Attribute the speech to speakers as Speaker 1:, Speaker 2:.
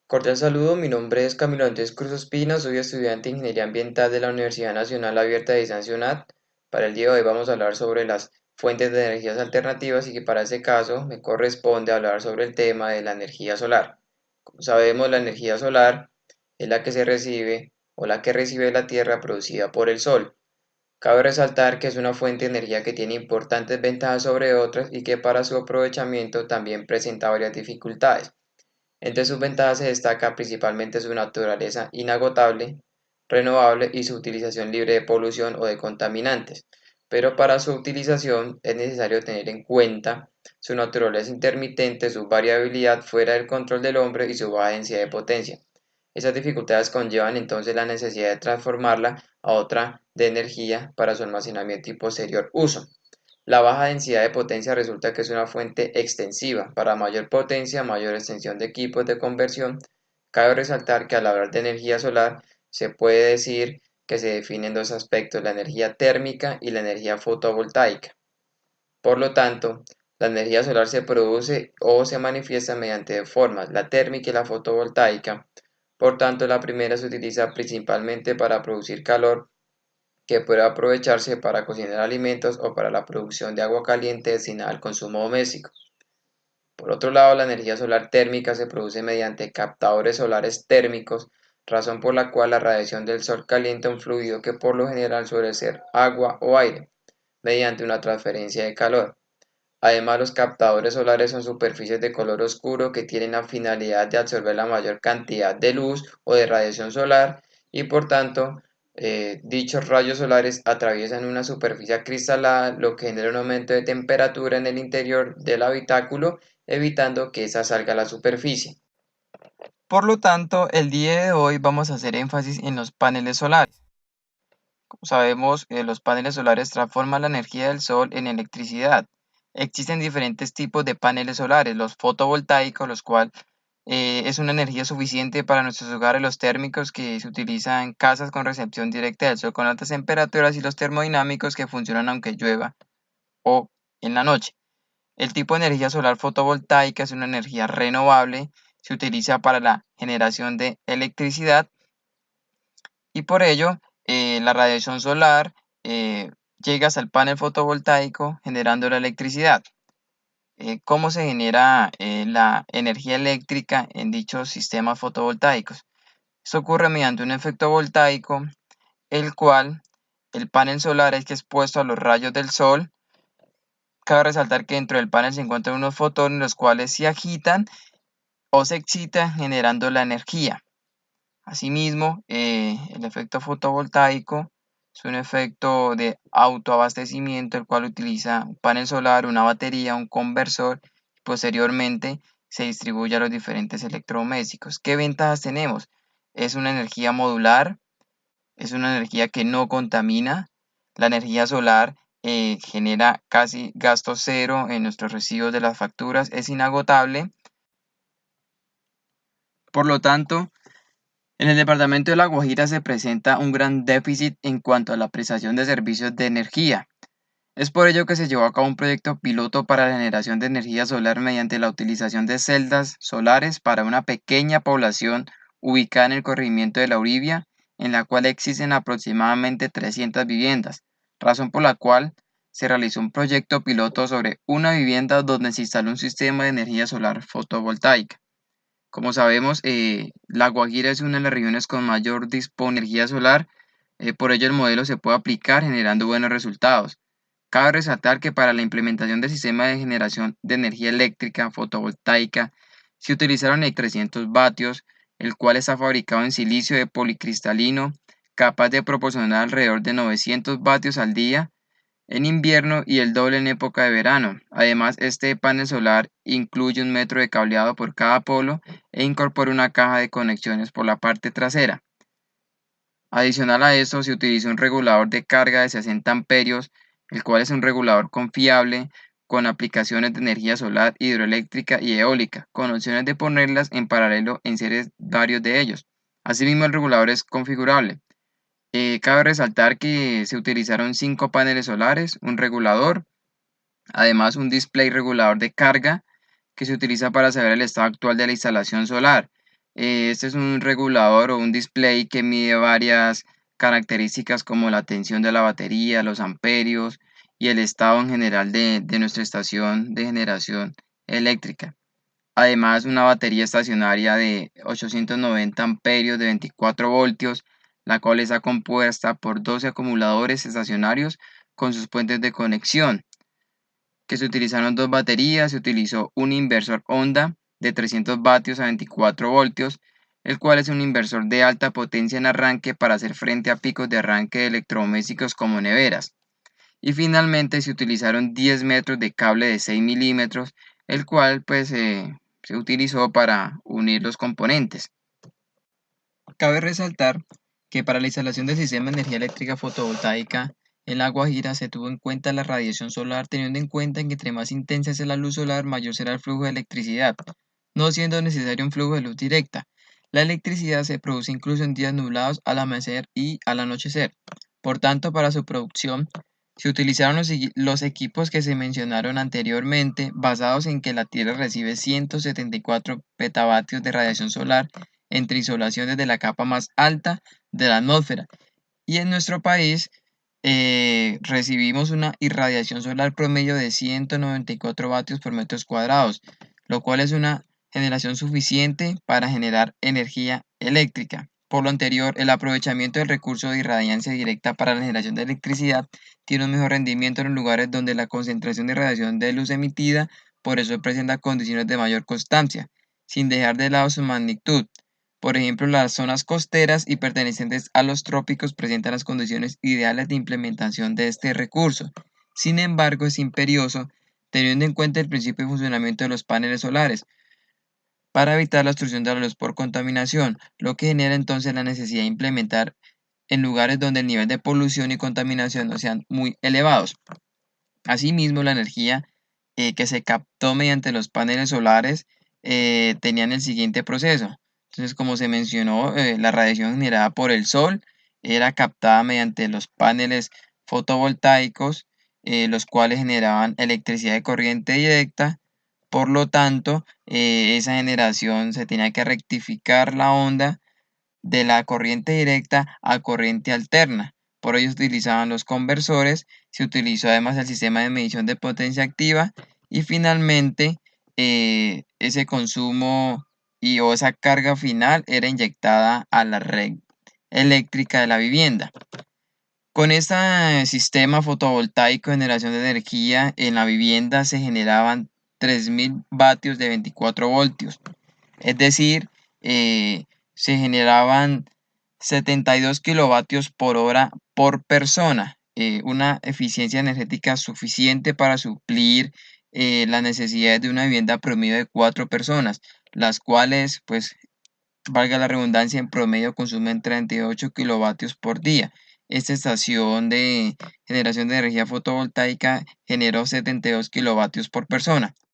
Speaker 1: Cordial saludo, mi nombre es Camilo Andrés Cruz Ospina, soy estudiante de Ingeniería Ambiental de la Universidad Nacional Abierta de Distancia UNAD. Para el día de hoy vamos a hablar sobre las fuentes de energías alternativas y que para ese caso me corresponde hablar sobre el tema de la energía solar. Como sabemos, la energía solar es la que se recibe o la que recibe la Tierra producida por el Sol. Cabe resaltar que es una fuente de energía que tiene importantes ventajas sobre otras y que para su aprovechamiento también presenta varias dificultades. Entre sus ventajas se destaca principalmente su naturaleza inagotable, renovable y su utilización libre de polución o de contaminantes, pero para su utilización es necesario tener en cuenta su naturaleza intermitente, su variabilidad fuera del control del hombre y su baja densidad de potencia. Esas dificultades conllevan entonces la necesidad de transformarla a otra de energía para su almacenamiento y posterior uso. La baja densidad de potencia resulta que es una fuente extensiva. Para mayor potencia, mayor extensión de equipos de conversión. Cabe resaltar que al hablar de energía solar se puede decir que se definen dos aspectos, la energía térmica y la energía fotovoltaica. Por lo tanto, la energía solar se produce o se manifiesta mediante formas, la térmica y la fotovoltaica. Por tanto, la primera se utiliza principalmente para producir calor que puede aprovecharse para cocinar alimentos o para la producción de agua caliente destinada al consumo doméstico. Por otro lado, la energía solar térmica se produce mediante captadores solares térmicos, razón por la cual la radiación del sol calienta un fluido que por lo general suele ser agua o aire, mediante una transferencia de calor. Además, los captadores solares son superficies de color oscuro que tienen la finalidad de absorber la mayor cantidad de luz o de radiación solar y por tanto dichos rayos solares atraviesan una superficie cristalada, lo que genera un aumento de temperatura en el interior del habitáculo, evitando que ésta salga a la superficie.
Speaker 2: Por lo tanto, el día de hoy vamos a hacer énfasis en los paneles solares. Como sabemos, los paneles solares transforman la energía del sol en electricidad. Existen diferentes tipos de paneles solares, los fotovoltaicos, los cuales es una energía suficiente para nuestros hogares, los térmicos que se utilizan en casas con recepción directa del sol con altas temperaturas y los termodinámicos que funcionan aunque llueva o en la noche. El tipo de energía solar fotovoltaica es una energía renovable, se utiliza para la generación de electricidad y por ello la radiación solar llega hasta el panel fotovoltaico generando la electricidad. ¿Cómo se genera la energía eléctrica en dichos sistemas fotovoltaicos? Esto ocurre mediante un efecto voltaico, el cual el panel solar es que expuesto a los rayos del sol. Cabe resaltar que dentro del panel se encuentran unos fotones los cuales se agitan o se excitan generando la energía. Asimismo, el efecto fotovoltaico es un efecto de autoabastecimiento, el cual utiliza un panel solar, una batería, un conversor, y posteriormente se distribuye a los diferentes electrodomésticos. ¿Qué ventajas tenemos? Es una energía modular, es una energía que no contamina. La energía solar genera casi gasto cero en nuestros recibos de las facturas, es inagotable. Por lo tanto, en el departamento de La Guajira se presenta un gran déficit en cuanto a la prestación de servicios de energía. Es por ello que se llevó a cabo un proyecto piloto para la generación de energía solar mediante la utilización de celdas solares para una pequeña población ubicada en el corregimiento de La Uribia, en la cual existen aproximadamente 300 viviendas, razón por la cual se realizó un proyecto piloto sobre una vivienda donde se instaló un sistema de energía solar fotovoltaica. Como sabemos, La Guajira es una de las regiones con mayor disponibilidad solar, por ello el modelo se puede aplicar generando buenos resultados. Cabe resaltar que para la implementación del sistema de generación de energía eléctrica fotovoltaica se utilizaron 300 vatios, el cual está fabricado en silicio de policristalino, capaz de proporcionar alrededor de 900 vatios al día en invierno y el doble en época de verano. Además, este panel solar incluye 1 metro de cableado por cada polo e incorpora una caja de conexiones por la parte trasera. Adicional a esto, se utiliza un regulador de carga de 60 amperios, el cual es un regulador confiable con aplicaciones de energía solar, hidroeléctrica y eólica, con opciones de ponerlas en paralelo en series varios de ellos. Asimismo, el regulador es configurable. Cabe resaltar que se utilizaron 5 paneles solares, un regulador, además un display regulador de carga que se utiliza para saber el estado actual de la instalación solar. Este es un regulador o un display que mide varias características como la tensión de la batería, los amperios y el estado en general de nuestra estación de generación eléctrica. Además, una batería estacionaria de 890 amperios de 24 voltios, la cual está compuesta por 12 acumuladores estacionarios con sus puentes de conexión, que se utilizaron dos baterías, se utilizó un inversor Honda de 300 vatios a 24 voltios, el cual es un inversor de alta potencia en arranque para hacer frente a picos de arranque de electrodomésticos como neveras. Y finalmente se utilizaron 10 metros de cable de 6 milímetros, el cual se utilizó para unir los componentes. Cabe resaltar que para la instalación del sistema de energía eléctrica fotovoltaica en La Guajira se tuvo en cuenta la radiación solar, teniendo en cuenta que entre más intensa sea la luz solar, mayor será el flujo de electricidad, no siendo necesario un flujo de luz directa. La electricidad se produce incluso en días nublados al amanecer y al anochecer. Por tanto, para su producción se utilizaron los equipos que se mencionaron anteriormente, basados en que la Tierra recibe 174 petavatios de radiación solar entre insolaciones de la capa más alta de la atmósfera. Y en nuestro país recibimos una irradiación solar promedio de 194 vatios por metros cuadrados, lo cual es una generación suficiente para generar energía eléctrica. Por lo anterior, el aprovechamiento del recurso de irradiancia directa para la generación de electricidad tiene un mejor rendimiento en los lugares donde la concentración de radiación de luz emitida por eso presenta condiciones de mayor constancia, sin dejar de lado su magnitud. Por ejemplo, las zonas costeras y pertenecientes a los trópicos presentan las condiciones ideales de implementación de este recurso. Sin embargo, es imperioso, teniendo en cuenta el principio de funcionamiento de los paneles solares, para evitar la obstrucción de la luz por contaminación, lo que genera entonces la necesidad de implementar en lugares donde el nivel de polución y contaminación no sean muy elevados. Asimismo, la energía que se captó mediante los paneles solares tenían el siguiente proceso. Entonces, como se mencionó, la radiación generada por el sol era captada mediante los paneles fotovoltaicos, los cuales generaban electricidad de corriente directa. Por lo tanto, esa generación se tenía que rectificar la onda de la corriente directa a corriente alterna. Por ello se utilizaban los conversores, se utilizó además el sistema de medición de potencia activa y finalmente ese consumo o esa carga final era inyectada a la red eléctrica de la vivienda. Con este sistema fotovoltaico de generación de energía en la vivienda se generaban 3.000 vatios de 24 voltios, es decir, se generaban 72 kilovatios por hora por persona, una eficiencia energética suficiente para suplir las necesidades de una vivienda promedio de 4 personas, las cuales, pues, valga la redundancia, en promedio consumen 38 kilovatios por día. Esta estación de generación de energía fotovoltaica generó 72 kilovatios por persona.